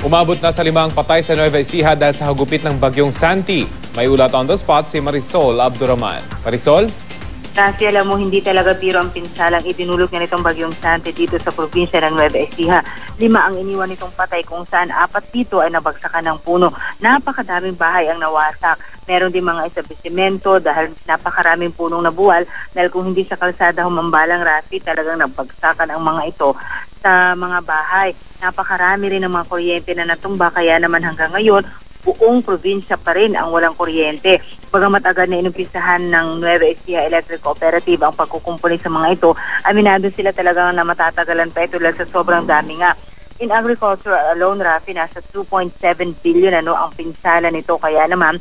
Umabot na sa 5 patay sa Nueva Ecija dahil sa hagupit ng bagyong Santi. May ulat on the spot si Marisol Abdurrahman. Marisol? Kasi alam mo, hindi talaga biro ang pinsalang idinulot nga nitong bagyong Santi dito sa probinsya ng Nueva Ecija. 5 ang iniwan nitong patay kung saan 4 dito ay nabagsakan ng puno. Napakadaming bahay ang nawasak. Meron din mga establishmento dahil napakaraming punong nabuwal dahil kung hindi sa kalsada humambalang Rafi, talagang nabagsakan ang mga ito sa mga bahay. Napakarami rin ng mga kuryente na natumba kaya naman hanggang ngayon buong probinsya pa rin ang walang kuryente. Bagamat agad na inumpisahan ng Nueva Ecija Electric Cooperative ang pagkukumpuni sa mga ito, aminado sila talagang na matatagalan pa ito dahil sa sobrang dami nga. In agriculture alone, Rafi, nasa 2.7 billion ang pinsala nito. Kaya naman,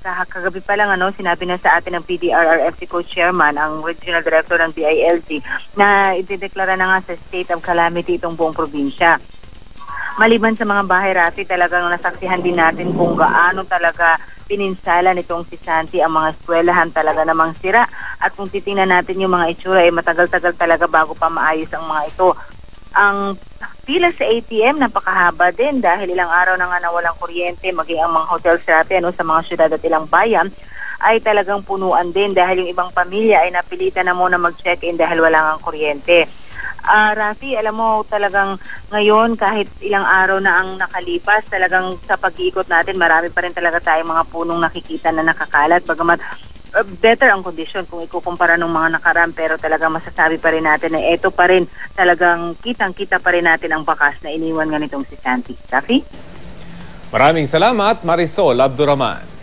kagabi pa lang sinabi na sa atin ng PDRRFC Co-Chairman, ang Regional Director ng DILG, na idedeklara na nga sa state of calamity itong buong probinsya. Maliban sa mga bahay, Rafi, talagang nasaksihan din natin kung gaano talaga pininsala nitong si Santi. Ang mga eskwelahan talaga namang sira. At kung titingnan natin yung mga itsura, matagal-tagal talaga bago pa maayos ang mga ito. Ang pila sa ATM, napakahaba din dahil ilang araw na nga nawalang kuryente, maging ang mga hotels, Rafi, sa mga syudad at ilang bayan, ay talagang punuan din dahil yung ibang pamilya ay napilitan na muna mag-check-in dahil wala ngang kuryente. Rafi, alam mo talagang ngayon kahit ilang araw na ang nakalipas, talagang sa pag-iikot natin marami pa rin talaga tayong mga punong nakikita na nakakalat. Bagamat better ang kondisyon kung ikukumpara ng mga nakaraan, pero talagang masasabi pa rin natin na ito pa rin talagang kitang-kita pa rin natin ang bakas na iniwan nga nitong si Santi. Rafi? Maraming salamat, Marisol Abdurrahman.